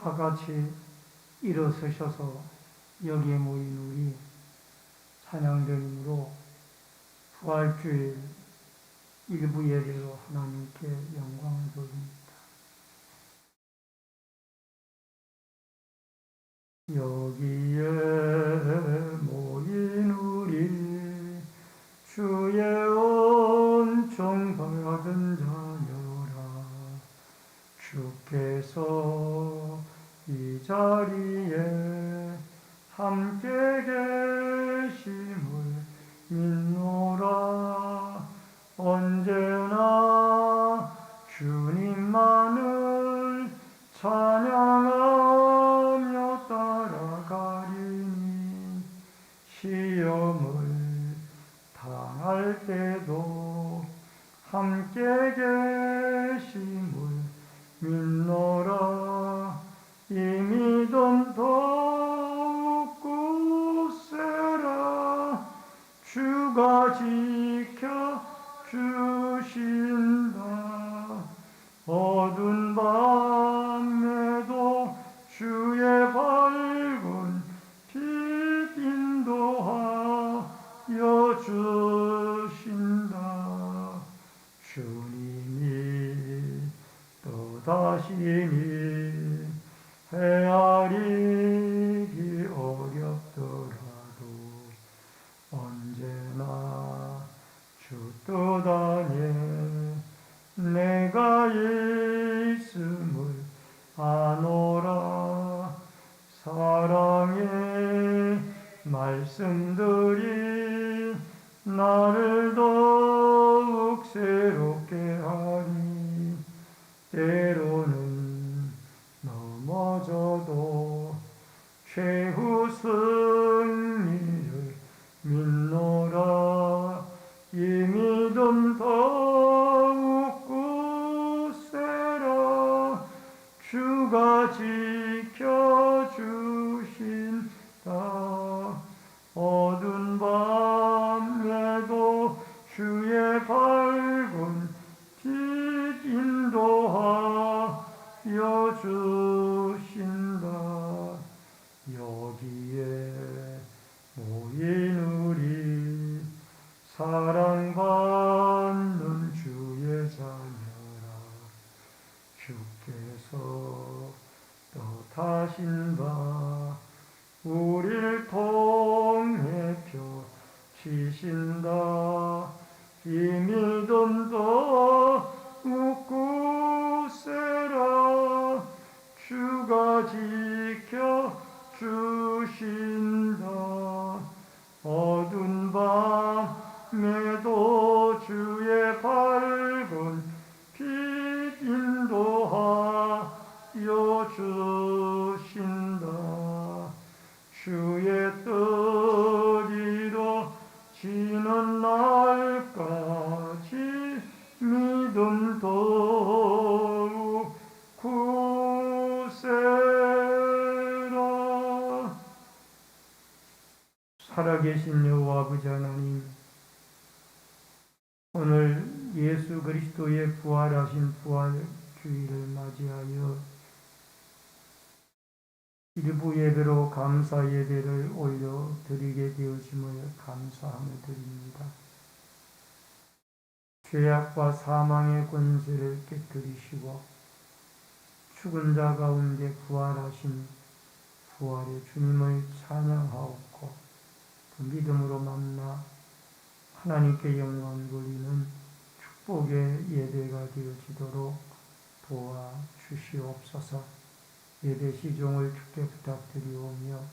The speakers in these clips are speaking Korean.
다 같이 일어서셔서 여기에 모인 우리 찬양드림으로 부활주일 일부 예배로 하나님께 영광을 돌립니다. 여기에 모인 우리 주의 은총 받은 자녀라. 주께서 이 자리에 함께 계심을 믿노라. 언제나 주님만을 찬양하며 따라가리니 시험을 당할 때도 함께 계심을 믿노라. 이 믿음 더욱 굳세라. 주가 지켜주신다. 어두운 밤에도 주의 밝은 빛 인도하여 주신다. 주님이 또다시 헤아리기 어렵더라도 언제나 주 뜻 안에 내가 있음을 아노라. 사랑의 말씀들이 나를 더욱 새롭게 하니 때로는 넘어져도 최후 승리를 믿노라. 이 믿음 더욱 굳세라. 주가 지켜주신다. 어두운 밤에도 주의 밝은 빛 인도하여 주신다. 여기에 모인 우리 사랑받는 주의 자녀라. 주께서 뜻하신 바 우릴 통해 펴치신다. 이 믿음 더욱 굳세라. 주가 지켜주신다. 어두운 밤에도 주의 밝은 빛 인도하여 주신다. 주의 뜻 이루어지는 날까지 믿음 더욱 굳세라. 살아계신 여호와 아버지 하나님, 오늘 예수 그리스도의 부활하신 부활주일을 맞이하여 일부 예배로 감사 예배를 올려드리게 되어짐을 감사함을 드립니다. 죄악과 사망의 권세를 깨뜨리시고 죽은 자 가운데 부활하신 부활의 주님을 찬양하옵고 그 믿음으로 만나 하나님께 영광 돌리는 축복의 예배가 되어지도록 도와주시옵소서. 예배 시종을 주께 부탁드리오며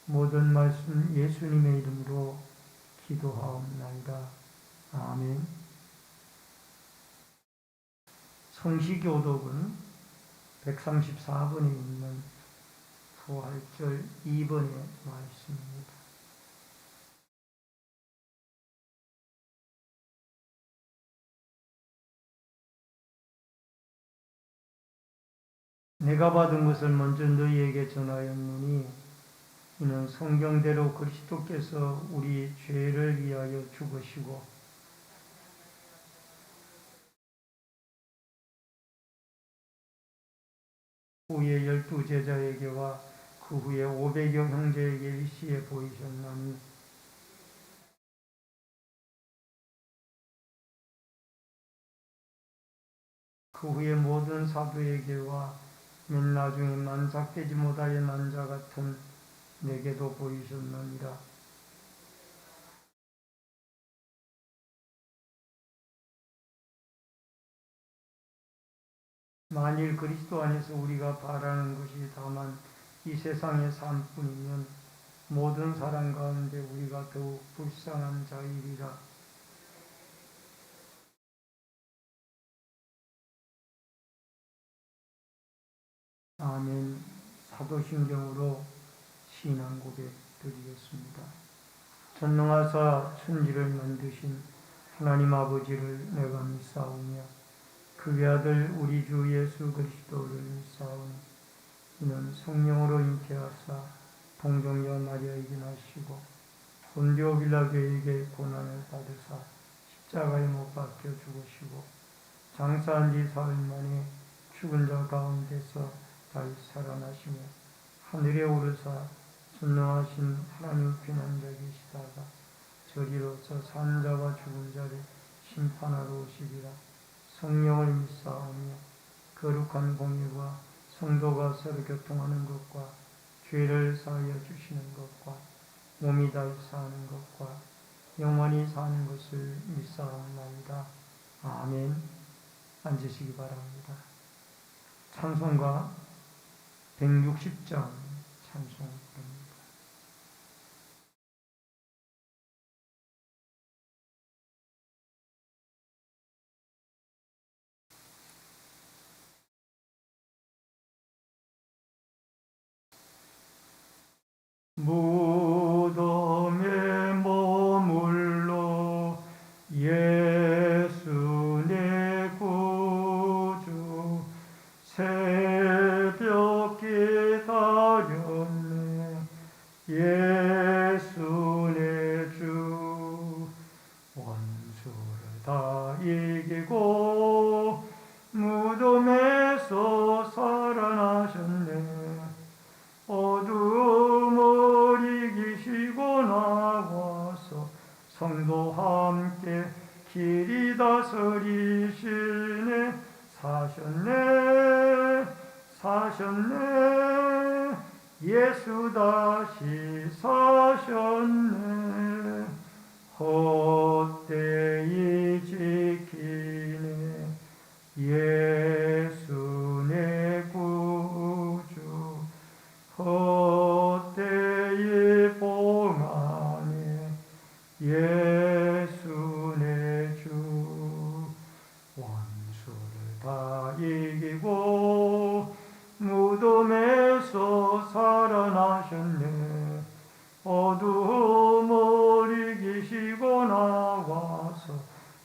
모든 말씀 예수님의 이름으로 기도하옵나이다. 아멘. 성시교독은 134번에 있는 부활절 2번의 말씀입니다. 내가 받은 것을 먼저 너희에게 전하였노니 이는 성경대로 그리스도께서 우리 죄를 위하여 죽으시고 후에 12제자에게와 그 후에 500여 형제에게 일시에 보이셨나니 그 후에 모든 사도에게와 맨 나중에 만삭되지 못하여 난 자 같은 내게도 보이셨느니라. 만일 그리스도 안에서 우리가 바라는 것이 다만 이 세상의 삶뿐이면 모든 사람 가운데 우리가 더욱 불쌍한 자이리라. 아멘. 사도신경으로 신앙 고백 드리겠습니다. 전능하사 천지를 만드신 하나님 아버지를 내가 믿사오며 그 외아들 우리 주 예수 그리스도를 믿사오니 이는 성령으로 잉태하사 동정녀 마리아에게 나시고 본디오 빌라도에게 고난을 받으사 십자가에 못 박혀 죽으시고 장사한 지 사흘 만에 죽은 자 가운데서 다시 살아나시며 하늘에 오르사 전능하신 하나님 편한자 계시다가 저리로서 산 자와 죽은 자를 심판하러 오시리라. 성령을 믿사오며 거룩한 공의와 성도가 서로 교통하는 것과 죄를 사하여 주시는 것과 몸이 다시 사는 것과 영원히 사는 것을 믿사옵나이다. 아멘. 앉으시기 바랍니다. 찬송가 160장 찬송입니다. 무덤에 머물러 예수 내 구주 새벽 기다렸네 예수 내 주 원수를 다 이기고 무덤에서 살아나셨네 어둠을 이기시고 나와서 성도와 함께 길이 다스리시네 사셨네 예수 다시 사셨네 헛되이 지키네 예수 내 구주 헛되이 봉하네 예수 내 주 원수를 다 이기고 무덤에서 살아나셨네 어둠을 이기시고 나와서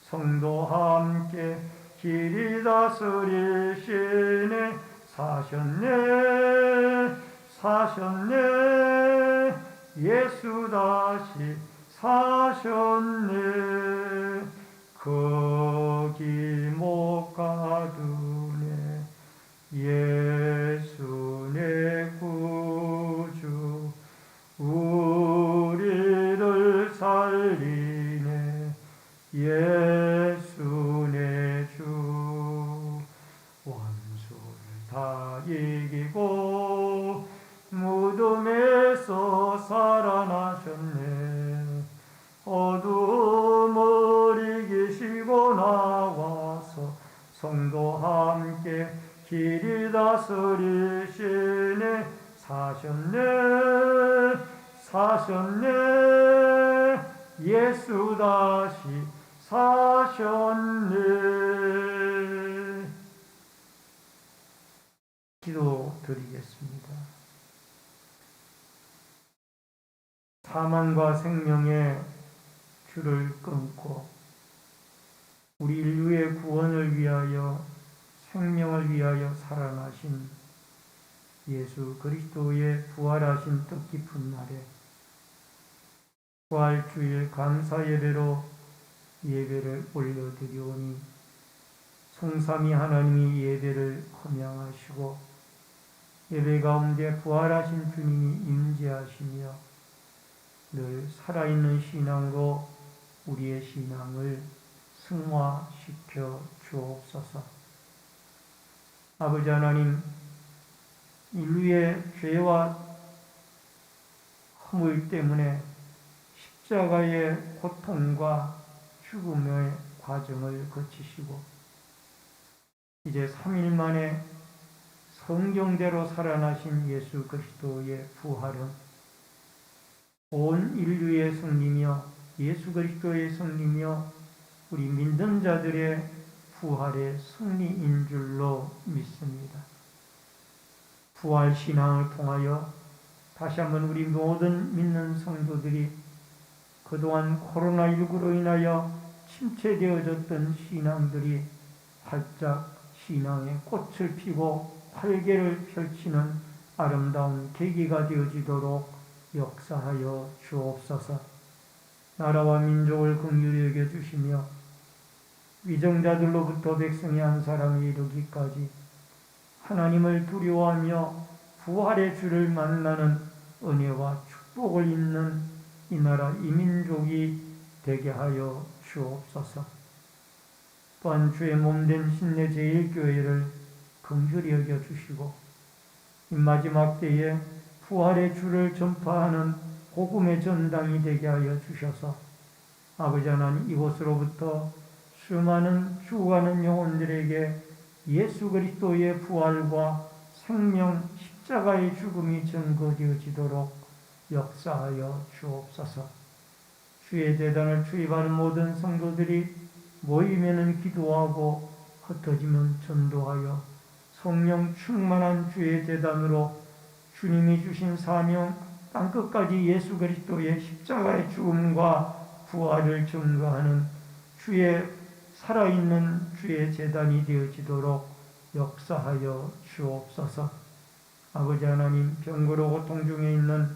성도와 함께 길이 다스리시네 사셨네 예수 다시 사셨네 거기 못 가두네 예수 내 구주 우리를 살리네 예수 내 주 원수를 다 이기고 무덤에서 살아나셨네 어둠을 이기시고 나와서 성도와 함께 길이 다스리시네 사셨네 예수 다시 사셨네. 기도 드리겠습니다. 사망과 생명의 줄을 끊고 우리 인류의 구원을 위하여 생명을 위하여 살아나신 예수 그리스도의 부활하신 뜻깊은 날에 부활주일 감사 예배로 예배를 올려드리오니 성삼위 하나님이 예배를 헌양하시고 예배 가운데 부활하신 주님이 임재하시며 늘 살아있는 신앙으로 우리의 신앙을 승화시켜 주옵소서. 아버지 하나님, 인류의 죄와 허물 때문에 십자가의 고통과 죽음의 과정을 거치시고 이제 3일 만에 성경대로 살아나신 예수 그리스도의 부활은 온 인류의 승리며 예수 그리스도의 승리며 우리 믿는 자들의 부활의 승리인 줄로 믿습니다. 부활 신앙을 통하여 다시 한번 우리 모든 믿는 성도들이 그동안 코로나19로 인하여 침체되어졌던 신앙들이 활짝 신앙의 꽃을 피고 활개를 펼치는 아름다운 계기가 되어지도록 역사하여 주옵소서. 나라와 민족을 긍휼히 여겨주시며 위정자들로부터 백성의 한 사람에 이르기까지 하나님을 두려워하며 부활의 주를 만나는 은혜와 축복을 입는 이 나라 이 민족이 되게 하여 주옵소서. 또한 주의 몸된 신내 제1교회를 긍휼히 여겨주시고 이 마지막 때에 부활의 주를 전파하는 복음의 전당이 되게 하여 주셔서 아버지 하나님 이곳으로부터 수많은 죽어가는 영혼들에게 예수 그리스도의 부활과 생명 십자가의 죽음이 증거되어지도록 역사하여 주옵소서. 주의 제단을 주입하는 모든 성도들이 모이면은 기도하고 흩어지면 전도하여 성령 충만한 주의 제단으로 주님이 주신 사명 땅끝까지 예수 그리스도의 십자가의 죽음과 부활을 증거하는 주의 살아있는 주의 제단이 되어지도록 역사하여 주옵소서. 아버지 하나님, 병고로 고통 중에 있는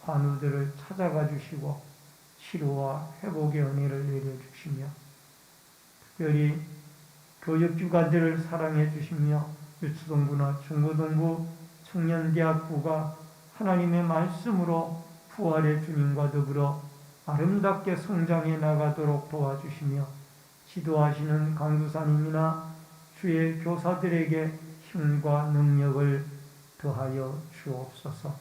환우들을 찾아가 주시고 치료와 회복의 은혜를 내려주시며 특별히 교육기관들을 사랑해 주시며 유초동부나 중고동부, 청년대학부가 하나님의 말씀으로 부활의 주님과 더불어 아름답게 성장해 나가도록 도와주시며 지도하시는 강두사님이나 주의 교사들에게 힘과 능력을 더하여 주옵소서.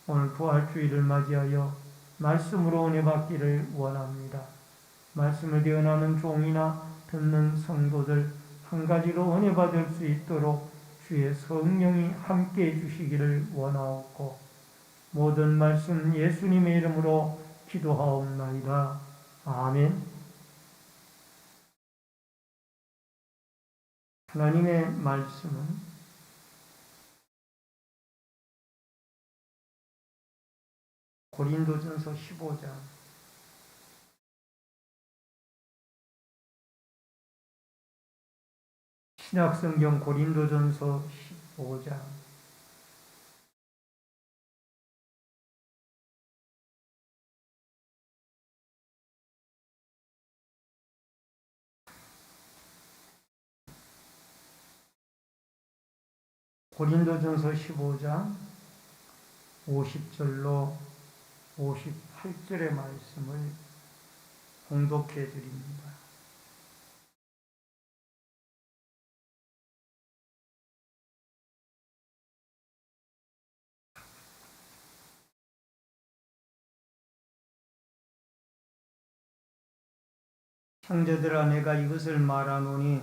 오늘 부활주의를 맞이하여 말씀으로 은혜 받기를 원합니다. 말씀을 대언하는 종이나 듣는 성도들 한 가지로 은혜 받을 수 있도록 주의 성령이 함께해 주시기를 원하옵고 모든 말씀 예수님의 이름으로 기도하옵나이다. 아멘. 하나님의 말씀은 고린도전서 15장 신약성경 고린도전서 15장 고린도전서 15장 50절로 58절의 말씀을 봉독해 드립니다. 형제들아, 내가 이것을 말하노니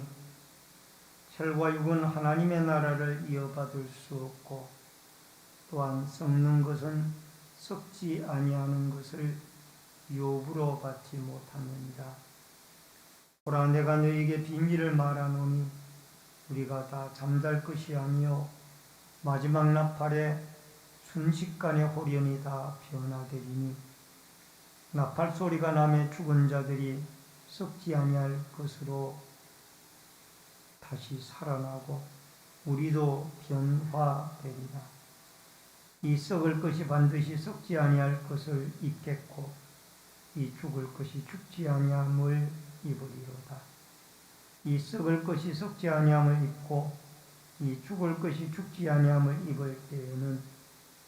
혈과 육은 하나님의 나라를 이어받을 수 없고 또한 썩는 것은 썩지 아니하는 것을 유업으로 받지 못하느니라. 보라, 내가 너희에게 비밀을 말하노니 우리가 다 잠잘 것이 아니요 마지막 나팔에 순식간에 홀연히 다 변화되리니 나팔 소리가 나매 죽은 자들이 썩지 아니할 것으로 다시 살아나고 우리도 변화되리라. 이 썩을 것이 반드시 썩지 아니할 것을 입겠고 이 죽을 것이 죽지 아니함을 입으리로다. 이 썩을 것이 썩지 아니함을 입고 이 죽을 것이 죽지 아니함을 입을 때에는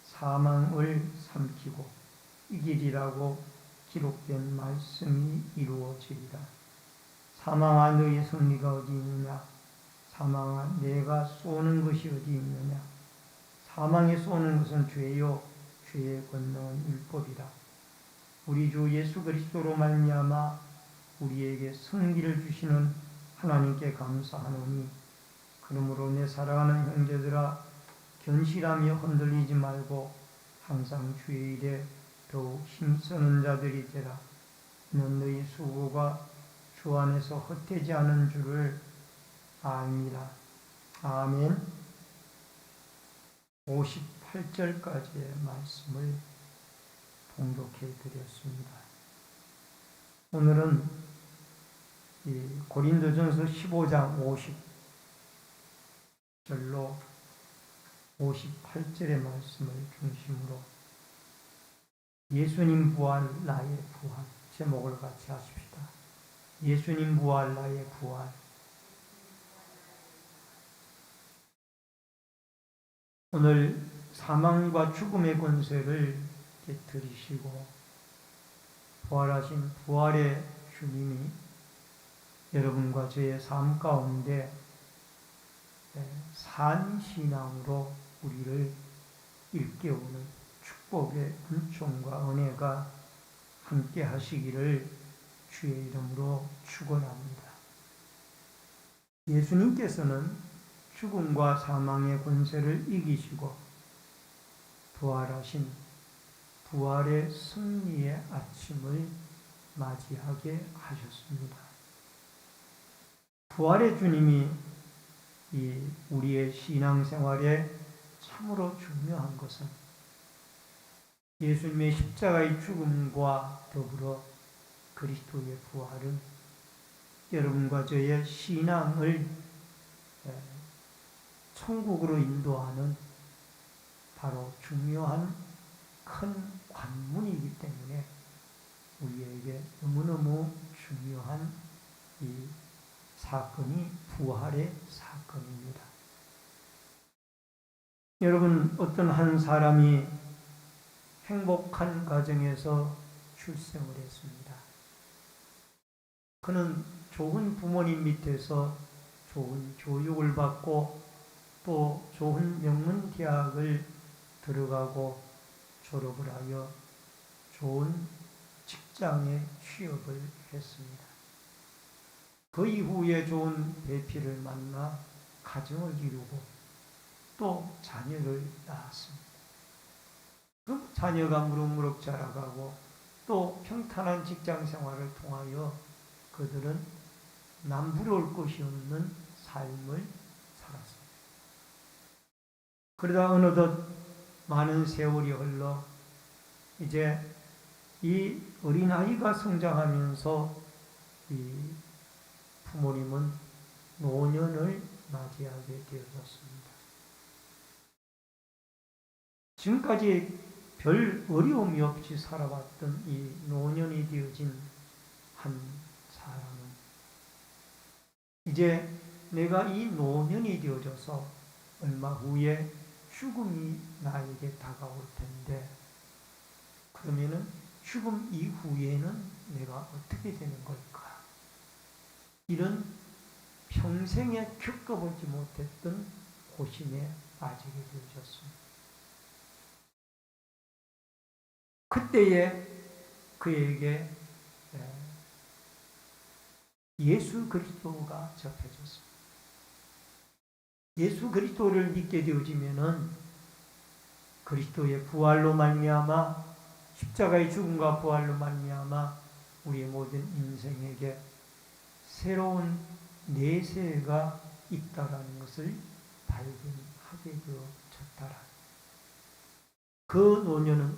사망을 삼키고 이기리라고 기록된 말씀이 이루어지리라. 사망아 너희 승리가 어디 있느냐? 사망아 내가 쏘는 것이 어디 있느냐? 사망에 쏘는 것은 죄요 죄의 권능은 율법이라. 우리 주 예수 그리스도로 말미암아 우리에게 승리를 주시는 하나님께 감사하노니, 그러므로 내 사랑하는 형제들아 견실하며 흔들리지 말고 항상 주의 일에 더욱 힘쓰는 자들이 되라. 이는 너희 수고가 주 안에서 헛되지 않은 줄을 압니다. 아멘. 58절까지의 말씀을 봉독해 드렸습니다. 오늘은 고린도전서 15장 50절로 58절의 말씀을 중심으로 예수님 부활 나의 부활 제목을 같이 하십시다. 예수님 부활 나의 부활. 오늘 사망과 죽음의 권세를 들이시고 부활하신 부활의 주님이 여러분과 저의 삶 가운데 산신앙으로 우리를 일깨우는 축복의 은총과 은혜가 함께 하시기를 주의 이름으로 축원합니다. 예수님께서는 죽음과 사망의 권세를 이기시고 부활하신 부활의 승리의 아침을 맞이하게 하셨습니다. 부활의 주님이 우리의 신앙생활에 참으로 중요한 것은 예수님의 십자가의 죽음과 더불어 그리스도의 부활은 여러분과 저의 신앙을 천국으로 인도하는 바로 중요한 큰 관문이기 때문에 우리에게 너무너무 중요한 이 사건이 부활의 사건입니다. 여러분, 어떤 한 사람이 행복한 가정에서 출생을 했습니다. 그는 좋은 부모님 밑에서 좋은 교육을 받고 또 좋은 명문대학을 들어가고 졸업을 하여 좋은 직장에 취업을 했습니다. 그 이후에 좋은 배필을 만나 가정을 이루고 또 자녀를 낳았습니다. 그 자녀가 무럭무럭 자라가고 또 평탄한 직장 생활을 통하여 그들은 남부러울 것이 없는 삶을 살았습니다. 그러다 어느덧 많은 세월이 흘러 이제 이 어린아이가 성장하면서 이 부모님은 노년을 맞이하게 되었습니다. 지금까지 별 어려움이 없이 살아왔던 이 노년이 되어진 한 사람은 이제 내가 이 노년이 되어져서 얼마 후에 죽음이 나에게 다가올 텐데 그러면은 죽음 이후에는 내가 어떻게 되는 걸까? 이런 평생에 겪어보지 못했던 고심에 빠지게 되어졌습니다. 그때에 그에게 예수 그리스도가 접해졌습니다. 예수 그리스도를 믿게 되어지면은 그리스도의 부활로 말미암아 십자가의 죽음과 부활로 말미암아 우리의 모든 인생에게 새로운 내세가 있다라는 것을 발견하게 되어졌다라. 그 노년은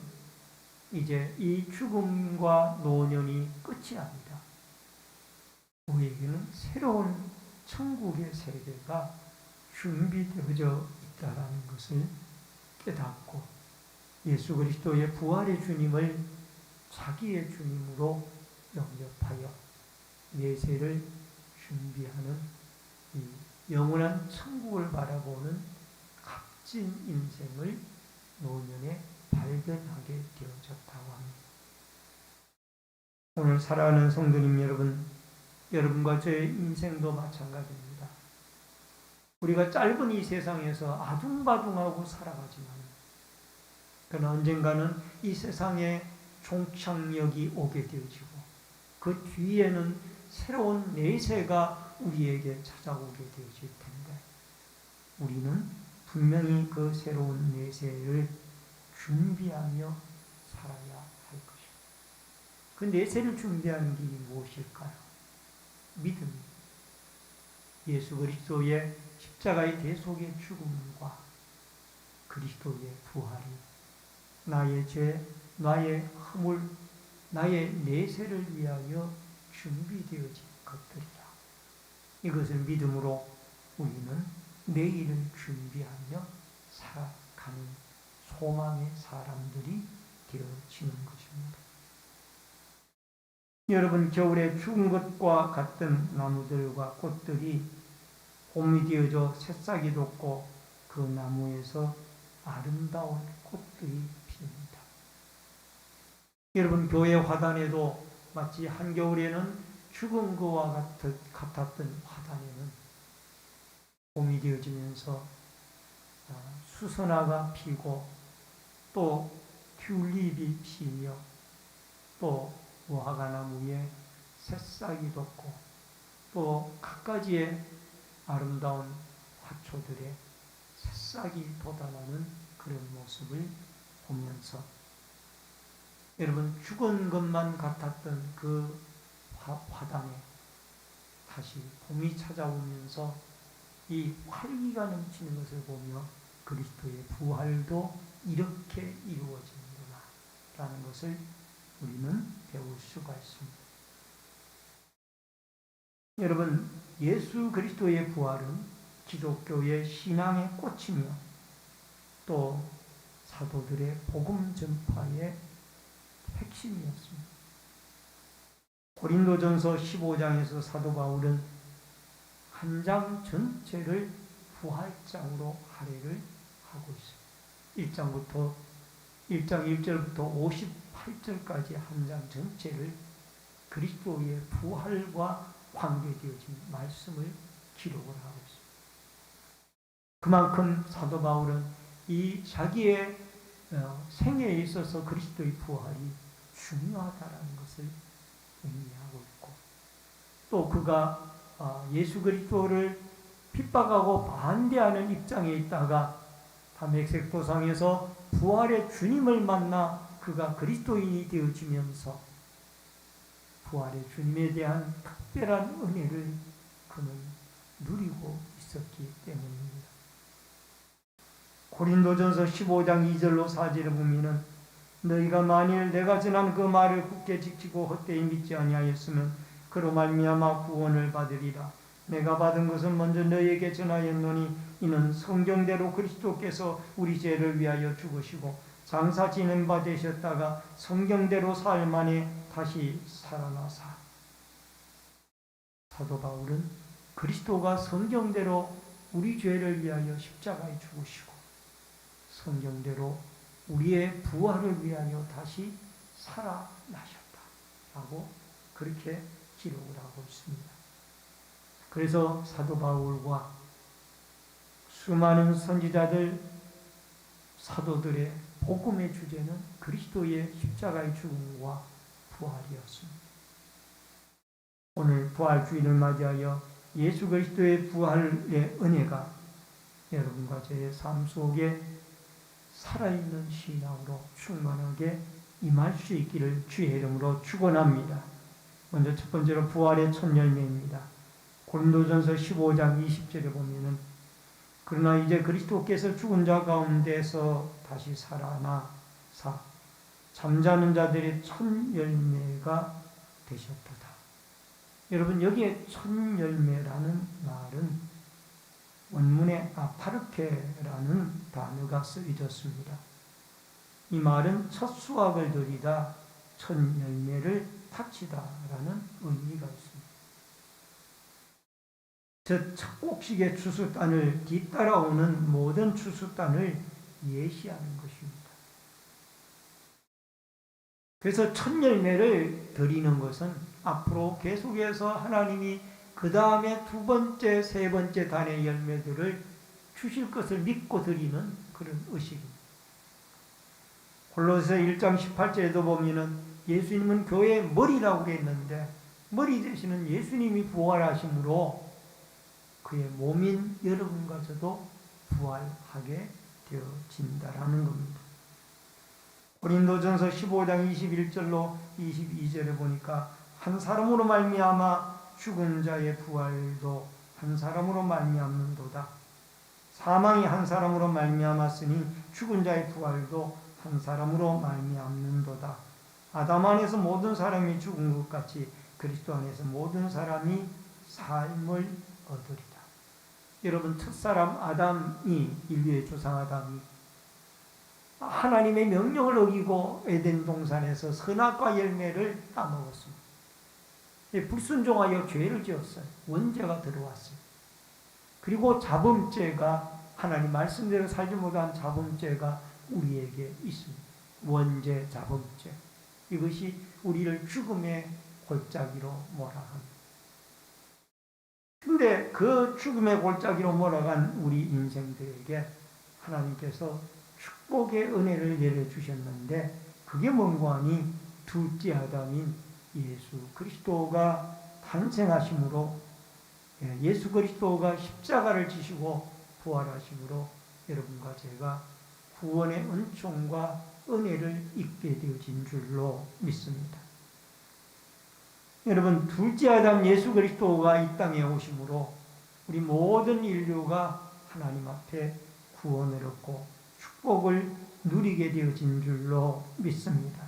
이제 이 죽음과 노년이 끝이 아니다. 우리에게는 새로운 천국의 세계가 준비되어져 있다라는 것을 깨닫고 예수 그리스도의 부활의 주님을 자기의 주님으로 영접하여 내세를 준비하는 이 영원한 천국을 바라보는 값진 인생을 노년에 발견하게 되어졌다고 합니다. 오늘 사랑하는 성도님 여러분, 여러분과 저의 인생도 마찬가지입니다. 우리가 짧은 이 세상에서 아둥바둥하고 살아가지만 그러나 언젠가는 이 세상에 종착역이 오게 되어지고 그 뒤에는 새로운 내세가 우리에게 찾아오게 되어질 텐데 우리는 분명히 그 새로운 내세를 준비하며 살아야 할 것입니다. 그 내세를 준비하는 길이 무엇일까요? 믿음. 예수 그리스도의 십자가의 대속의 죽음과 그리스도의 부활이 나의 죄, 나의 허물, 나의 내세를 위하여 준비되어진 것들이라. 이것을 믿음으로 우리는 내일을 준비하며 살아가는 소망의 사람들이 되어지는 것입니다. 여러분, 겨울에 죽은 것과 같은 나무들과 꽃들이 봄이 되어져 새싹이 돋고 그 나무에서 아름다운 꽃들이 피웁니다. 여러분, 교회 화단에도 마치 한겨울에는 죽은 것과 같았던 화단에는 봄이 되어지면서 수선화가 피고 또 튤립이 피며 또 무화과나무에 새싹이 돋고 또 갖가지의 아름다운 화초들의 새싹이 돋아나는 그런 모습을 보면서 여러분, 죽은 것만 같았던 그 화단에 다시 봄이 찾아오면서 이 활기가 넘치는 것을 보며 그리스도의 부활도 이렇게 이루어지는구나 라는 것을 우리는 배울 수가 있습니다. 여러분, 예수 그리스도의 부활은 기독교의 신앙의 꽃이며 또 사도들의 복음 전파의 핵심이었습니다. 고린도전서 15장에서 사도 바울은 한 장 전체를 부활장으로 할애를 하고 있습니다. 1장 1절부터 58절까지 한 장 전체를 그리스도의 부활과 관계되어진 말씀을 기록을 하고 있습니다. 그만큼 사도 바울은 이 자기의 생애에 있어서 그리스도의 부활이 중요하다는 것을 의미하고 있고 또 그가 예수 그리스도를 핍박하고 반대하는 입장에 있다가 담메색 도상에서 부활의 주님을 만나 그가 그리스도인이 되어지면서 부활의 주님에 대한 특별한 은혜를 그는 누리고 있었기 때문입니다. 고린도전서 15장 2절로 4절을 보면은 너희가 만일 내가 전한 그 말을 굳게 지키고 헛되이 믿지 아니하였으면 그로 말미암아 구원을 받으리라. 내가 받은 것은 먼저 너희에게 전하였노니 이는 성경대로 그리스도께서 우리 죄를 위하여 죽으시고 장사 지낸 바 되셨다가 성경대로 사흘 만에 다시 살아나사. 사도 바울은 그리스도가 성경대로 우리 죄를 위하여 십자가에 죽으시고 성경대로 우리의 부활을 위하여 다시 살아나셨다라고 그렇게 기록을 하고 있습니다. 그래서 사도 바울과 수많은 선지자들, 사도들의 복음의 주제는 그리스도의 십자가의 죽음과 부활이었습니다. 오늘 부활주일을 맞이하여 예수 그리스도의 부활의 은혜가 여러분과 저의 삶 속에 살아있는 신앙으로 충만하게 임할 수 있기를 주의 이름으로 축원합니다. 먼저 첫 번째로 부활의 첫 열매입니다. 고린도전서 15장 20절에 보면은 그러나 이제 그리스도께서 죽은 자 가운데서 다시 살아나사 잠자는 자들의 첫 열매가 되셨도다. 여러분, 여기에 첫 열매라는 말은 원문에 아파르케라는 단어가 쓰여졌습니다. 이 말은 첫 수확을 들이다, 첫 열매를 바치다라는 의미가 있습니다. 저 척곡식의 추수단을 뒤따라오는 모든 추수단을 예시하는 것입니다. 그래서 첫 열매를 드리는 것은 앞으로 계속해서 하나님이 그 다음에 두 번째, 세 번째 단의 열매들을 주실 것을 믿고 드리는 그런 의식입니다. 골로새 1장 18절에도 보면은 예수님은 교회의 머리라고 했는데 머리 되시는 예수님이 부활하심으로 그의 몸인 여러분과 저도 부활하게 되어진다라는 겁니다. 고린도전서 15장 21절로 22절에 보니까 한 사람으로 말미암아 죽은 자의 부활도 한 사람으로 말미암는도다. 사망이 한 사람으로 말미암았으니 죽은 자의 부활도 한 사람으로 말미암는도다. 아담 안에서 모든 사람이 죽은 것 같이 그리스도 안에서 모든 사람이 삶을 얻으리라. 여러분, 첫사람 아담이, 인류의 조상 아담이 하나님의 명령을 어기고 에덴 동산에서 선악과 열매를 따먹었습니다. 불순종하여 죄를 지었어요. 원죄가 들어왔어요. 그리고 자범죄가, 하나님 말씀대로 살지 못한 자범죄가 우리에게 있습니다. 원죄, 자범죄. 이것이 우리를 죽음의 골짜기로 몰아갑니다. 근데 그 죽음의 골짜기로 몰아간 우리 인생들에게 하나님께서 축복의 은혜를 내려주셨는데 그게 뭔가 하니 둘째 아담인 예수 그리스도가 탄생하심으로, 예수 그리스도가 십자가를 지시고 부활하심으로 여러분과 제가 구원의 은총과 은혜를 입게 되어진 줄로 믿습니다. 여러분, 둘째 아담 예수 그리스도가 이 땅에 오심으로 우리 모든 인류가 하나님 앞에 구원을 얻고 축복을 누리게 되어진 줄로 믿습니다.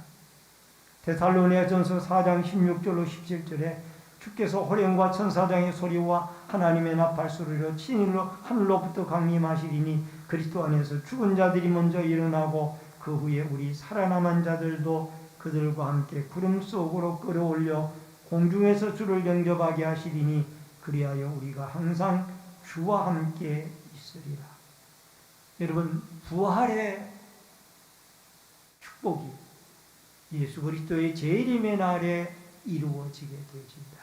데살로니가전서 4장 16절로 17절에 주께서 호령과 천사장의 소리와 하나님의 나팔 소리로 친일로 하늘로부터 강림하시리니 그리스도 안에서 죽은 자들이 먼저 일어나고 그 후에 우리 살아남은 자들도 그들과 함께 구름 속으로 끌어올려 공중에서 주를 영접하게 하시리니 그리하여 우리가 항상 주와 함께 있으리라. 여러분, 부활의 축복이 예수 그리스도의 재림의 날에 이루어지게 되어진다.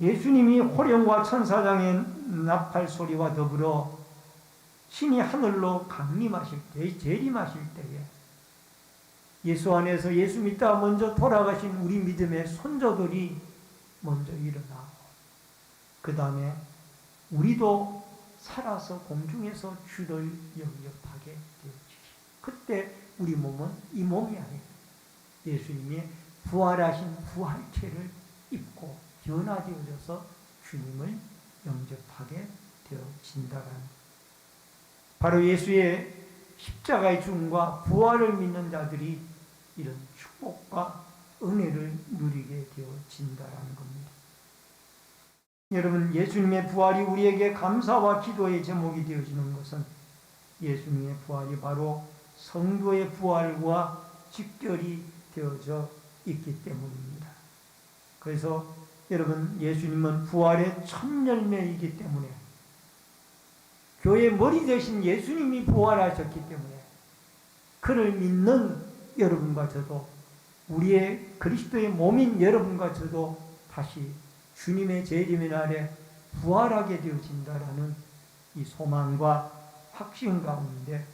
예수님이 호령과 천사장의 나팔 소리와 더불어 신이 하늘로 강림하실 때, 재림하실 때에 예수 안에서 예수 믿다가 먼저 돌아가신 우리 믿음의 손자들이 먼저 일어나고 그 다음에 우리도 살아서 공중에서 주를 영접하게 되어지기. 그때 우리 몸은 이 몸이 아니에요. 예수님의 부활하신 부활체를 입고 변화되어져서 주님을 영접하게 되어진다는, 바로 예수의 십자가의 죽음과 부활을 믿는 자들이 이런 축복과 은혜를 누리게 되어진다는 겁니다. 여러분, 예수님의 부활이 우리에게 감사와 기도의 제목이 되어지는 것은 예수님의 부활이 바로 성도의 부활과 직결이 되어져 있기 때문입니다. 그래서 여러분, 예수님은 부활의 첫 열매이기 때문에, 교회의 머리 되신 예수님이 부활하셨기 때문에 그를 믿는 여러분과 저도, 우리의 그리스도의 몸인 여러분과 저도 다시 주님의 재림의 날에 부활하게 되어진다라는 이 소망과 확신 가운데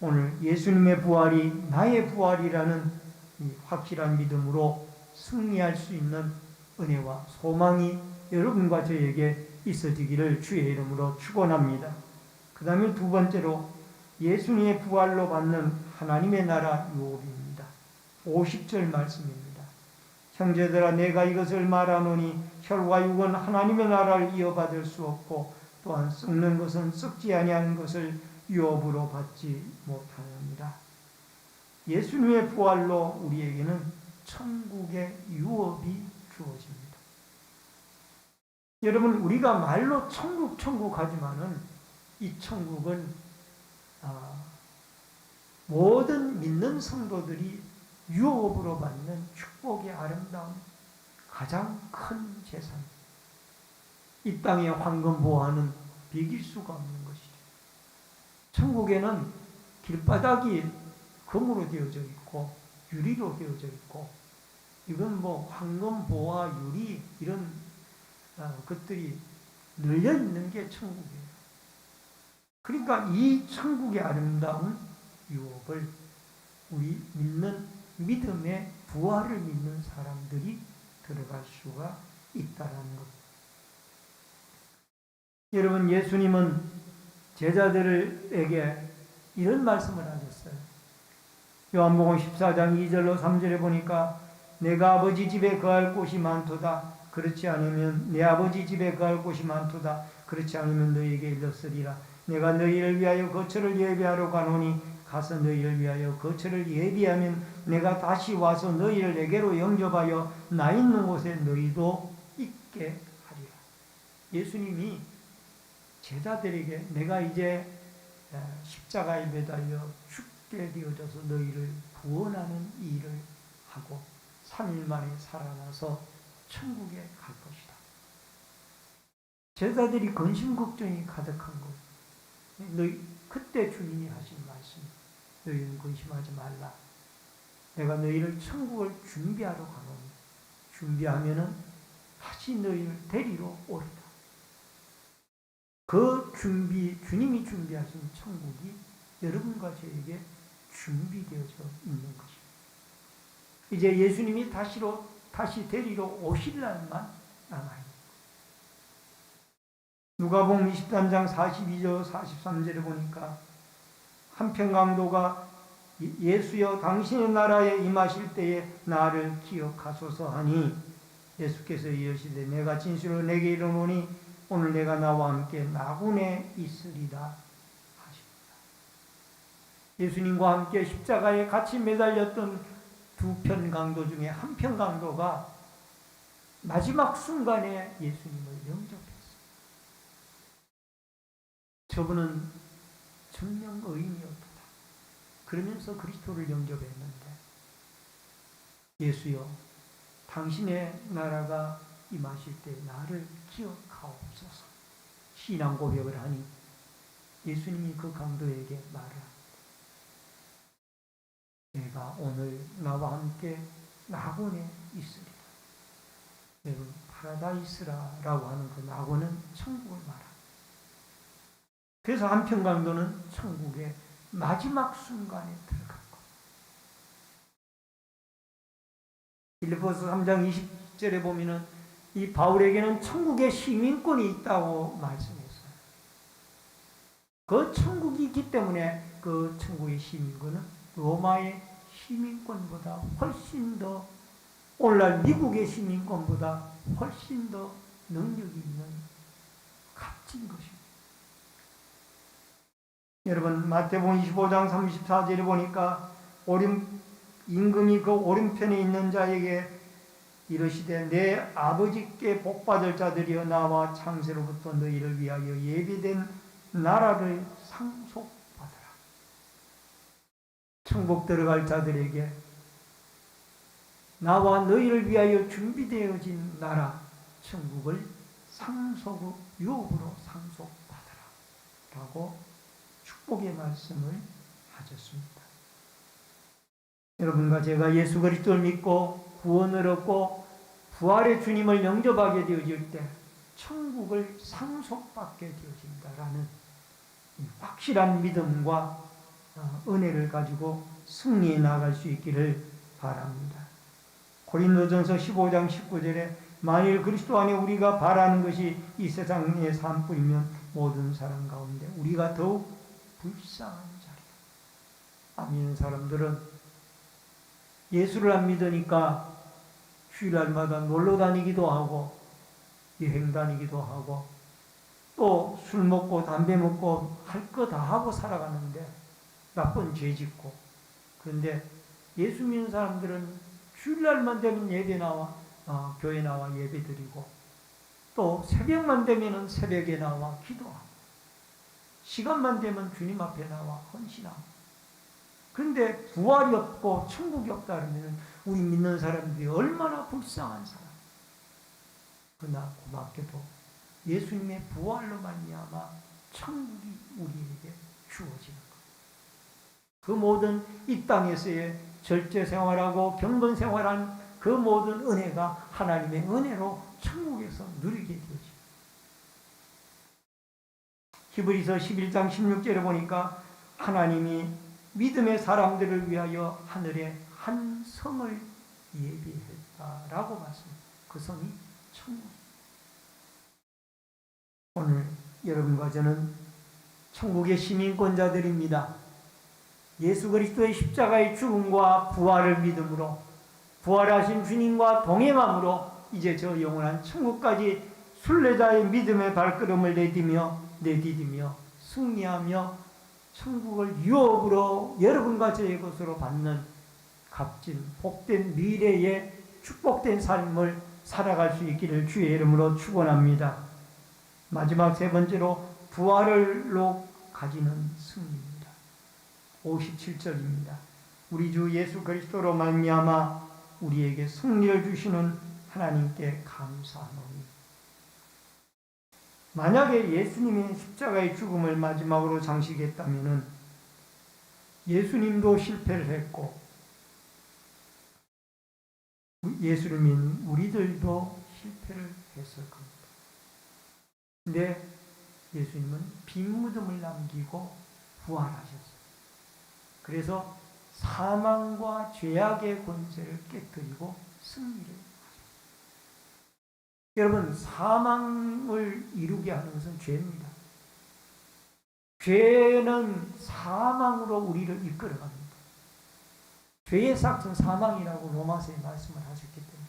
오늘 예수님의 부활이 나의 부활이라는 이 확실한 믿음으로 승리할 수 있는 은혜와 소망이 여러분과 저에게 있어지기를 주의 이름으로 축원합니다. 그 다음에 두 번째로 예수님의 부활로 받는 하나님의 나라 유업입니다. 50절 말씀입니다. 형제들아, 내가 이것을 말하노니 혈과 육은 하나님의 나라를 이어받을 수 없고 또한 썩는 것은 썩지 아니하는 것을 유업으로 받지 못하느니라. 예수님의 부활로 우리에게는 천국의 유업이 주어집니다. 여러분, 우리가 말로 천국 하지만은 이 천국은 모든 믿는 성도들이 유업으로 받는 축복의 아름다운 가장 큰 재산, 이 땅의 황금 보화는 비길 수가 없는 것이죠. 천국에는 길바닥이 금으로 되어져 있고 유리로 되어져 있고, 이건 뭐 황금 보화 유리 이런 것들이 늘려 있는 게 천국이에요. 그러니까 이 천국의 아름다운 유업을 우리 믿는 믿음의 부활을 믿는 사람들이 들어갈 수가 있다라는 것. 여러분, 예수님은 제자들에게 이런 말씀을 하셨어요. 요한복음 14장 2절로 3절에 보니까 내가 아버지 집에 거할 곳이 많도다. 그렇지 않으면 내 아버지 집에 거할 곳이 많도다. 그렇지 않으면 너희에게 일렀으리라. 내가 너희를 위하여 거처를 예비하러 가노니 가서 너희를 위하여 거처를 예비하면 내가 다시 와서 너희를 내게로 영접하여 나 있는 곳에 너희도 있게 하리라. 예수님이 제자들에게 내가 이제 십자가에 매달려 죽게 되어져서 너희를 구원하는 일을 하고 3일 만에 살아나서 천국에 갈 것이다. 제자들이 근심 걱정이 가득한 것. 너희 그때 주님이 하신 말씀. 너희는 근심하지 말라. 내가 너희를 천국을 준비하러 가노니 준비하면은 다시 너희를 데리러 오리다. 그 주님이 준비하신 천국이 여러분과 저에게 준비되어져 있는 것입니다. 이제 예수님이 다시 데리러 오실 날만 남아있는. 누가복음 23장 42절 43절에 보니까 한편 강도가 예수여 당신의 나라에 임하실 때에 나를 기억하소서 하니 예수께서 이르시되 내가 진실로 내게 이르노니 오늘 내가 나와 함께 나군에 있으리라 하십니다. 예수님과 함께 십자가에 같이 매달렸던 두 편 강도 중에 한 편 강도가 마지막 순간에 예수님을 영접했어요. 저분은 정령 의인이었다. 그러면서 그리스도를 영접했는데 예수여 당신의 나라가 임하실 때 나를 기억하옵소서. 신앙 고백을 하니 예수님이 그 강도에게 말합니다. 내가 오늘 나와 함께 낙원에 있으리라. 여러분, 파라다이스라고 하는 그 낙원은 천국을 말합니다. 그래서 한편 강도는 천국의 마지막 순간에 들어간 것. 빌립보서 3장 20절에 보면은 이 바울에게는 천국의 시민권이 있다고 말씀했어요. 그 천국이 있기 때문에 그 천국의 시민권은 로마의 시민권보다 훨씬 더, 오늘날 미국의 시민권보다 훨씬 더 능력이 있는 값진 것입니다. 여러분, 마태복음 25장 34절에 보니까 임금이 그 오른편에 있는 자에게 이르시되 내 아버지께 복받을 자들이여 나와 창세로부터 너희를 위하여 예비된 나라를 상속받으라. 천국 들어갈 자들에게 나와 너희를 위하여 준비되어진 나라 천국을 유업으로 상속받으라 라고 축복의 말씀을 하셨습니다. 여러분과 제가 예수 그리스도를 믿고 구원을 얻고 부활의 주님을 영접하게 되어질 때 천국을 상속받게 되어진다라는 확실한 믿음과 은혜를 가지고 승리해 나갈 수 있기를 바랍니다. 고린도전서 15장 19절에 만일 그리스도 안에 우리가 바라는 것이 이 세상의 삶뿐이면 모든 사람 가운데 우리가 더욱 불쌍한 자리다. 안 믿는 사람들은 예수를 안 믿으니까 주일날마다 놀러 다니기도 하고 여행 다니기도 하고 또 술 먹고 담배 먹고 할 거 다 하고 살아가는데 나쁜 죄 짓고. 그런데 예수 믿는 사람들은 주일날만 되면 예배 나와 교회 나와 예배 드리고 또 새벽만 되면 새벽에 나와 기도하고 시간만 되면 주님 앞에 나와 헌신하고. 그런데 부활이 없고 천국이 없다 그러면 우리 믿는 사람들이 얼마나 불쌍한 사람. 그러나 고맙게도 예수님의 부활로 말미암아 천국이 우리에게 주어지는 것. 그 모든 이 땅에서의 절제 생활하고 경건 생활한 그 모든 은혜가 하나님의 은혜로 천국에서 누리게 되어집니다. 히브리서 11장 16절에 보니까 하나님이 믿음의 사람들을 위하여 하늘에 한 성을 예비했다라고 말씀합니다. 그 성이 천국입니다. 오늘 여러분과 저는 천국의 시민권자들입니다. 예수 그리스도의 십자가의 죽음과 부활을 믿음으로 부활하신 주님과 동행함으로 이제 저 영원한 천국까지 순례자의 믿음의 발걸음을 내디디며 승리하며 천국을 유업으로 여러분과 저의 것으로 받는 값진 복된 미래의 축복된 삶을 살아갈 수 있기를 주의 이름으로 축원합니다. 마지막 세 번째로 부활로 가지는 승리입니다. 57절입니다. 우리 주 예수 그리스도로 말미암아 우리에게 승리를 주시는 하나님께 감사하노니. 만약에 예수님의 십자가의 죽음을 마지막으로 장식했다면 예수님도 실패를 했고 예수를 믿는 우리들도 실패를 했을 겁니다. 근데 예수님은 빈 무덤을 남기고 부활하셨어요. 그래서 사망과 죄악의 권세를 깨뜨리고 승리를 하셨어요. 여러분, 사망을 이루게 하는 것은 죄입니다. 죄는 사망으로 우리를 이끌어갑니다. 죄의 삭은 사망이라고 로마서에 말씀을 하셨기 때문에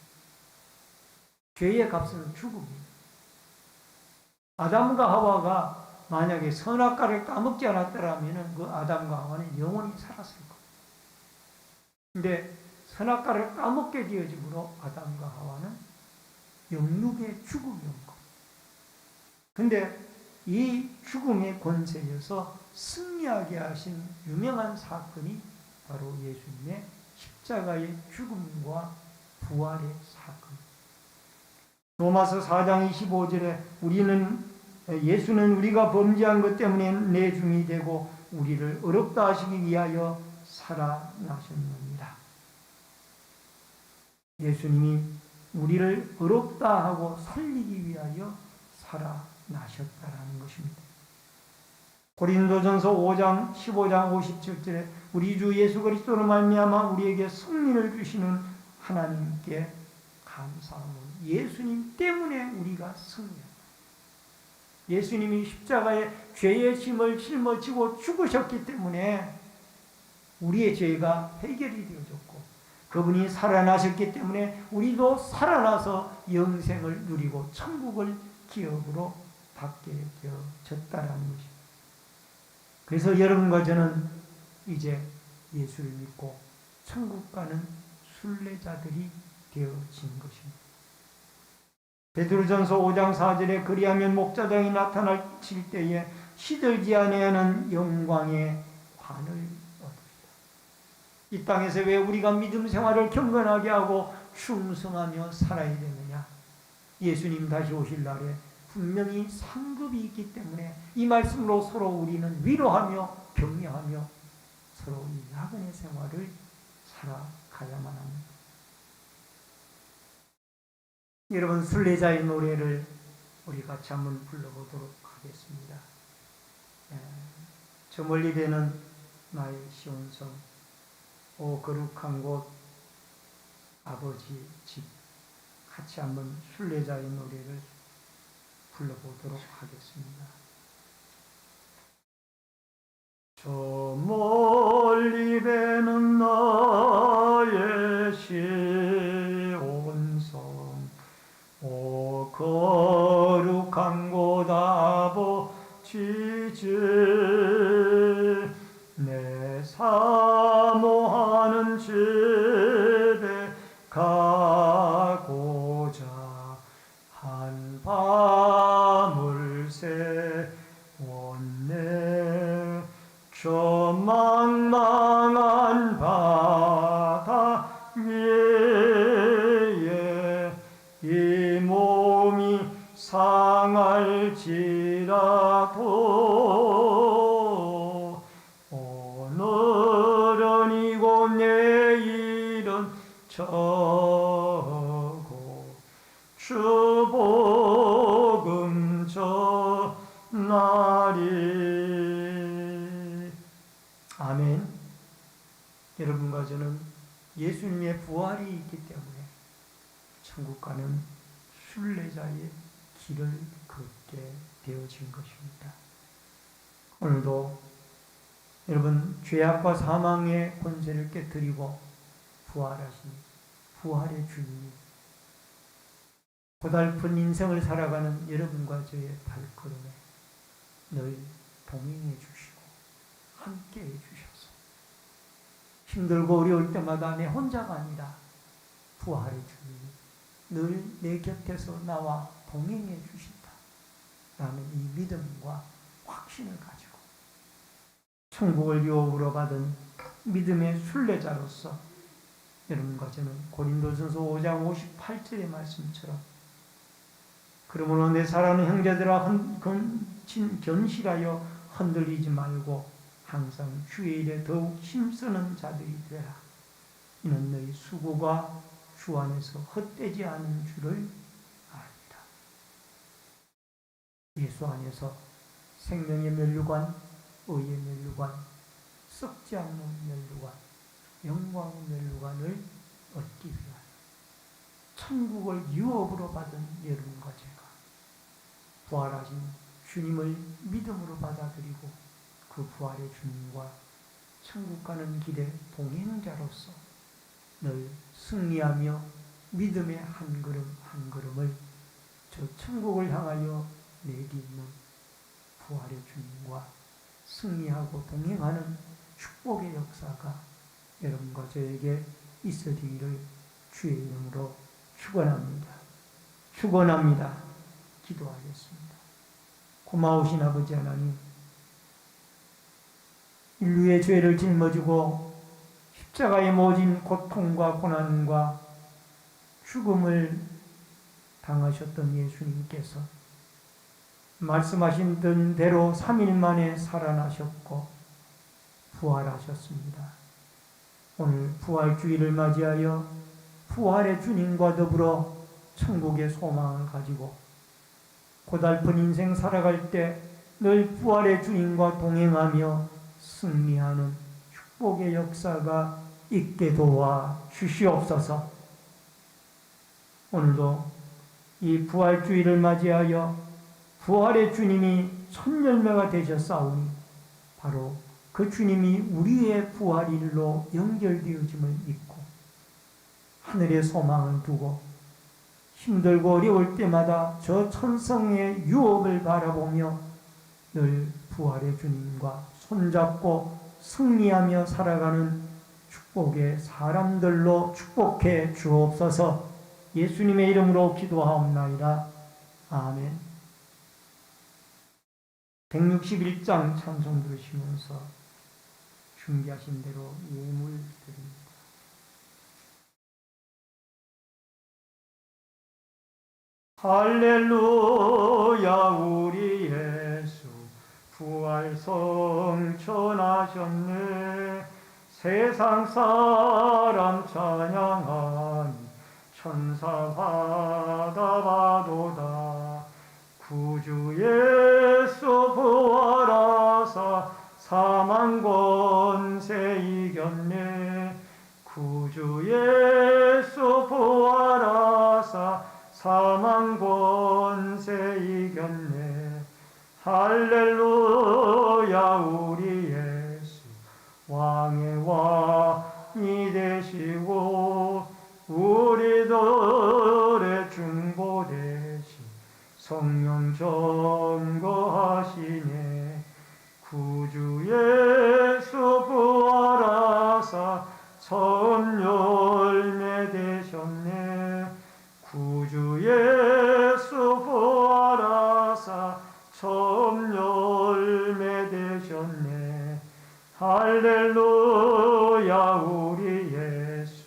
죄의 값은 죽음입니다. 아담과 하와가 만약에 선악과를 까먹지 않았더라면 그 아담과 하와는 영원히 살았을 겁니다. 근데 선악과를 까먹게 되어짐으로 아담과 하와는 영육의 죽음이 온 겁니다. 근데 이 죽음의 권세여서 승리하게 하신 유명한 사건이 바로 예수님의 십자가의 죽음과 부활의 사건입니다. 로마서 4장 25절에 예수는 우리가 범죄한 것 때문에 내중이 되고 우리를 의롭다 하시기 위하여 살아나셨느니라. 예수님이 우리를 의롭다 하고 살리기 위하여 살아나셨다라는 것입니다. 고린도전서 5장 15장 57절에 우리 주 예수 그리스도로 말미암아 우리에게 승리를 주시는 하나님께 감사하노니. 예수님 때문에 우리가 승리합니다. 예수님이 십자가에 죄의 짐을 짊어지고 죽으셨기 때문에 우리의 죄가 해결이 되어졌고 그분이 살아나셨기 때문에 우리도 살아나서 영생을 누리고 천국을 기업으로 받게 되어졌다라는 것입니다. 그래서 여러분과 저는 이제 예수를 믿고 천국 가는 순례자들이 되어진 것입니다. 베드로전서 5장 4절에 그리하면 목자장이 나타나실 때에 시들지 아니하는 영광의 관을 얻으리라. 이 땅에서 왜 우리가 믿음 생활을 경건하게 하고 충성하며 살아야 되느냐? 예수님 다시 오실 날에 분명히 상급이 있기 때문에 이 말씀으로 서로 우리는 위로하며 격려하며 서로 이 나그네 생활을 살아가야만 합니다. 여러분, 순례자의 노래를 우리 같이 한번 불러보도록 하겠습니다. 저 멀리 되는 나의 시온성, 오 거룩한 곳 아버지 집, 같이 한번 순례자의 노래를 불러보도록 하겠습니다. 저 멀리 배는 나의 시온성, 오 거룩한 곳 아버지 집, 내 사모하는 집에 가고자 한 밤을 새웠네. 저 망망한 바다 위에 이 몸이 상할 올지라도 오늘은 이고 내일은 저고 주 복음 전하리. 아멘. 여러분과 저는 예수님의 부활이 있기 때문에 천국 가는 순례자의 길을 걷게 되어진 것입니다. 오늘도 여러분 죄악과 사망의 권세를 깨뜨리고 부활하신 부활의 주님이 고달픈 인생을 살아가는 여러분과 저의 발걸음에 늘 동행해 주시고 함께 해 주셔서 힘들고 어려울 때마다 내 혼자가 아니라 부활의 주님이 늘 내 곁에서 나와 동행해 주신다 라는 이 믿음과 확신을 가지고 천국을 유업으로 받은 믿음의 순례자로서 여러분과 저는 고린도전서 5장 58절의 말씀처럼 그러므로 내 사랑하는 형제들아 견실하여 흔들리지 말고 항상 주의 일에 더욱 힘쓰는 자들이 되라. 이는 너희 수고가 주 안에서 헛되지 않은 줄을 압니다. 예수 안에서 생명의 면류관, 의의 면류관, 썩지 않는 면류관, 영광의 면류관을 얻기 위하여 천국을 유업으로 받은 여러분과 제가 부활하신 주님을 믿음으로 받아들이고 그 부활의 주님과 천국 가는 길의 동행자로서 늘 승리하며 믿음의 한 걸음 한 걸음을 저 천국을 향하여 내딛는 부활의 주님과 승리하고 동행하는 축복의 역사가 여러분과 저에게 있어지기를 주의 이름으로 축원합니다. 축원합니다. 기도하겠습니다. 고마우신 아버지 하나님, 인류의 죄를 짊어지고 십자가의 모진 고통과 고난과 죽음을 당하셨던 예수님께서 말씀하신 대로 3일 만에 살아나셨고 부활하셨습니다. 오늘 부활주의를 맞이하여 부활의 주님과 더불어 천국의 소망을 가지고 고달픈 인생 살아갈 때 늘 부활의 주님과 동행하며 승리하는 축복의 역사가 있게 도와 주시옵소서. 오늘도 이 부활주의를 맞이하여 부활의 주님이 첫 열매가 되셨사오니 바로 그 주님이 우리의 부활일로 연결되어짐을 믿고 하늘의 소망을 두고 힘들고 어려울 때마다 저 천성의 유업을 바라보며 늘 부활의 주님과 손잡고 승리하며 살아가는 축복의 사람들로 축복해 주옵소서. 예수님의 이름으로 기도하옵나이다. 아멘. 161장 찬송 들으시면서 준비하신 대로 예물 드립니다. 할렐루야 우리 예수 부활 성천하셨네. 세상 사람 찬양하니 천사마다 바도다. 구주 예수 부활하사 사망 권세 이겼네. 구주 예수 부활하사 사망 권세 이겼네. 할렐루야 우리 예수 왕의 왕이 되시고 우리들의 중보 되신 성령 점거하시네. 구주 예수 부활하사 첫 열매 되셨네. 구주 예수 부활하사 첫 열매 되셨네. 할렐루야 우리 예수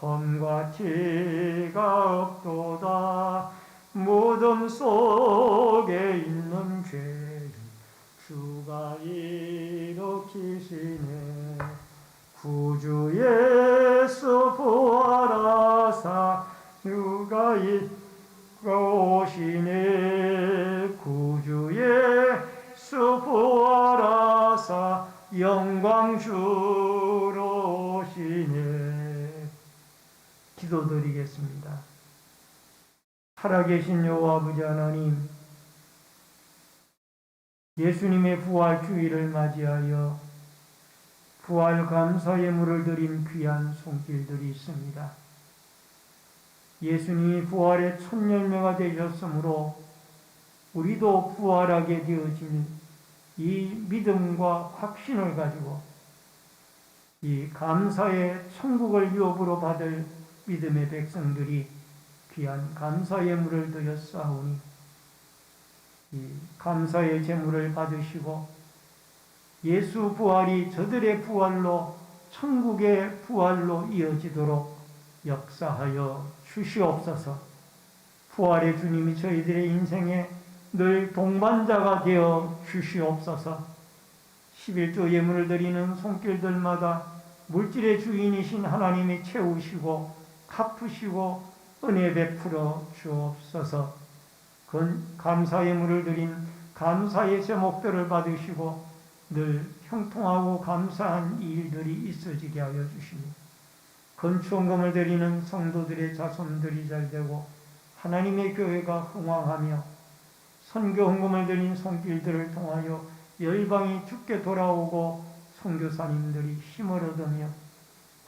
험과 티가 없도다. 무덤 속에 구주 예수 부활하사 누가 오시네. 구주 예수 부활하사 영광 주로 오시네. 기도드리겠습니다. 살아계신 여호와 아버지 하나님, 예수님의 부활 주일을 맞이하여 부활 감사 예물을 드린 귀한 손길들이 있습니다. 예수님이 부활의 첫 열매가 되셨으므로 우리도 부활하게 되어진 이 믿음과 확신을 가지고 이 감사의 천국을 유업으로 받을 믿음의 백성들이 귀한 감사 예물을 드렸사오니 이 감사의 제물을 받으시고 예수 부활이 저들의 부활로 천국의 부활로 이어지도록 역사하여 주시옵소서. 부활의 주님이 저희들의 인생에 늘 동반자가 되어 주시옵소서. 11조 예물을 드리는 손길들마다 물질의 주인이신 하나님이 채우시고 갚으시고 은혜 베풀어 주옵소서. 감사 예물을 드린 감사의 제목들을 받으시고 늘 형통하고 감사한 일들이 있어지게 하여 주시며 건축원금을 드리는 성도들의 자손들이 잘되고 하나님의 교회가 흥왕하며 선교헌금을 드린 손길들을 통하여 열방이 주께 돌아오고 선교사님들이 힘을 얻으며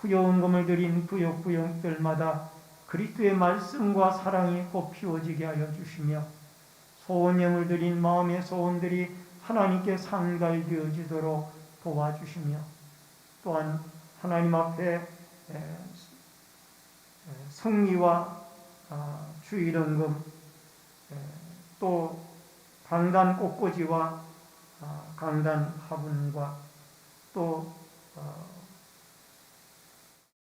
구역헌금을 드린 구역구역들마다 그리스도의 말씀과 사랑이 꽃피워지게 하여 주시며 소원예물 드린 마음의 소원들이 하나님께 상달되어지도록 도와주시며 또한 하나님 앞에 성리와 주일헌금 또 강단 꽃꽂이와 강단 화분과 또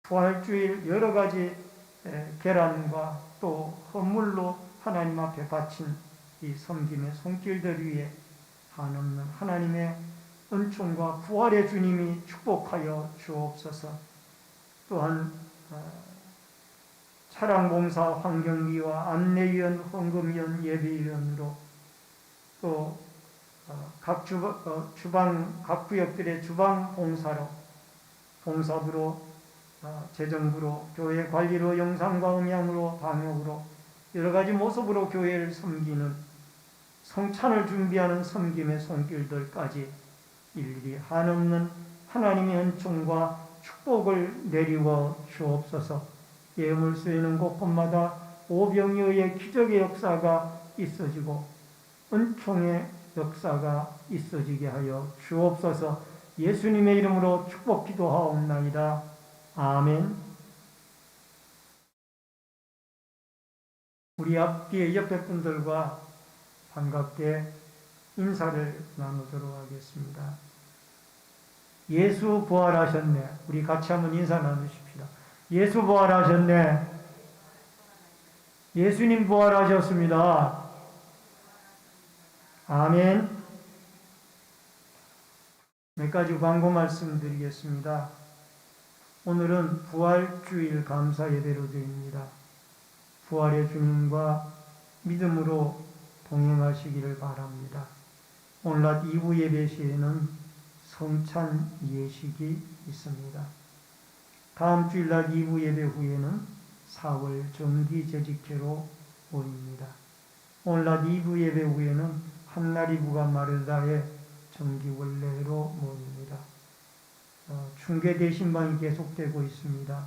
부활주일 여러 가지 계란과 또 헌물로 하나님 앞에 바친 이 섬김의 손길들 위에 한없는 하나님의 은총과 부활의 주님이 축복하여 주옵소서. 또한 차량봉사 환경위와 안내위원, 헌금위원, 예배위원으로 또 각 주방, 각 구역들의 주방 봉사로, 봉사부로, 재정부로, 교회 관리로, 영상과 음향으로, 방역으로 여러 가지 모습으로 교회를 섬기는 성찬을 준비하는 섬김의 손길들까지 일일이 한없는 하나님의 은총과 축복을 내리워 주옵소서. 예물 쓰이는 곳곳마다 오병이어의 기적의 역사가 있어지고 은총의 역사가 있어지게 하여 주옵소서. 예수님의 이름으로 축복 기도하옵나이다. 아멘. 우리 앞뒤에 옆에 분들과 반갑게 인사를 나누도록 하겠습니다. 예수 부활하셨네. 우리 같이 한번 인사 나누십시다. 예수 부활하셨네. 예수님 부활하셨습니다. 아멘. 몇 가지 광고 말씀드리겠습니다. 오늘은 부활주일 감사 예배로 드립니다. 부활의 주님과 믿음으로 동행하시기를 바랍니다. 오늘 낮 2부 예배 시에는 성찬 예식이 있습니다. 다음 주일 낮 2부 예배 후에는 4월 정기 재직회로 모입니다. 오늘 낮 2부 예배 후에는 한나리부가 마르다의 정기 원례로 모입니다. 중계 대신방이 계속되고 있습니다.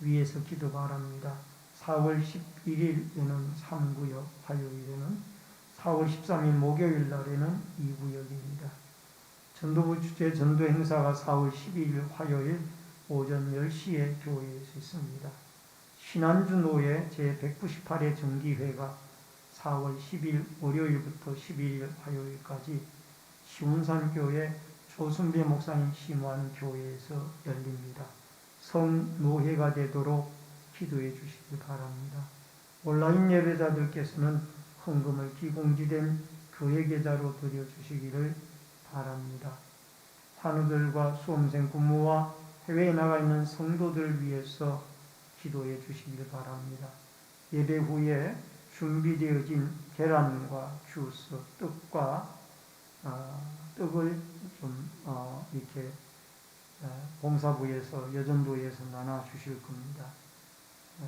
위에서 기도 바랍니다. 4월 11일에는 3구역, 화요일에는 4월 13일 목요일 날에는 2구역입니다. 전도부 주재 전도 행사가 4월 12일 화요일 오전 10시에 교회에서 있습니다. 신안주 노예 제198회 정기회가 4월 10일 월요일부터 11일 화요일까지 시운산교회 조순배 목사님 심호하는 교회에서 열립니다. 성노회가 되도록 기도해 주시기 바랍니다. 온라인 예배자들께서는 헌금을 기공지된 교회 계좌로 드려주시기를 바랍니다. 환우들과 수험생 부모와 해외에 나가 있는 성도들을 위해서 기도해 주시길 바랍니다. 예배 후에 준비되어진 계란과 주스, 떡과 떡을 좀 이렇게 봉사부에서 여전도에서 나눠 주실 겁니다.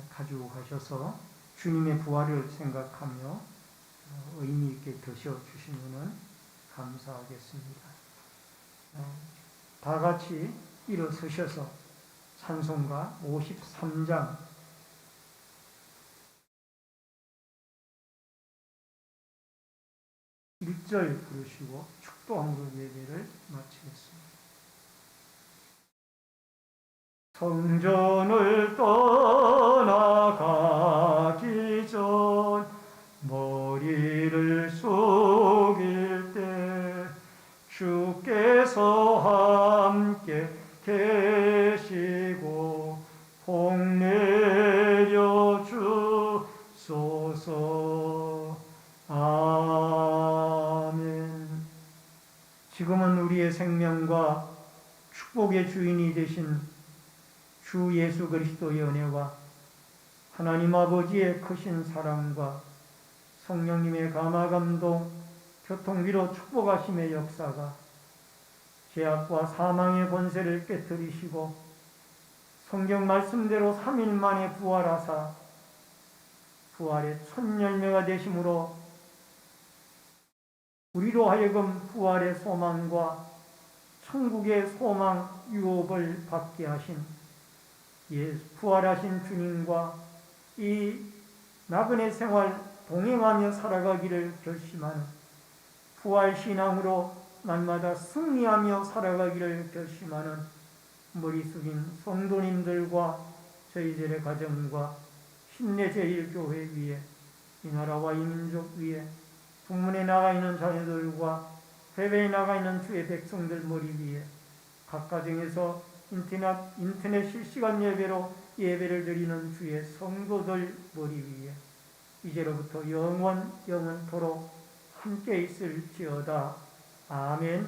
가지고 가셔서 주님의 부활을 생각하며 의미 있게 드셔 주시면 감사하겠습니다. 다 같이 일어서셔서 찬송가 53장 1절 부르시고 축도함으로 예배를 마치겠습니다. 성전을 떠나가기 전 머리를 숙일 때 주께서 함께 계시고 복 내려 주소서. 아멘. 지금은 우리의 생명과 축복의 주인이 되신 주 예수 그리스도의 은혜와 하나님 아버지의 크신 사랑과 성령님의 감화감동, 교통위로 축복하심의 역사가 죄악과 사망의 권세를 깨뜨리시고 성경 말씀대로 3일 만에 부활하사 부활의 첫 열매가 되심으로 우리로 하여금 부활의 소망과 천국의 소망 유업을 받게 하신 부활하신 주님과 이 나그네 생활 동행하며 살아가기를 결심하는 부활신앙으로 날마다 승리하며 살아가기를 결심하는 머리 숙인 성도님들과 저희들의 가정과 신내제일교회 위에 이 나라와 이 민족 위에 북문에 나가 있는 자녀들과 해외에 나가 있는 주의 백성들 머리 위에 각 가정에서 인터넷 실시간 예배로 예배를 드리는 주의 성도들 머리 위에 이제로부터 영원토록 함께 있을지어다. 아멘.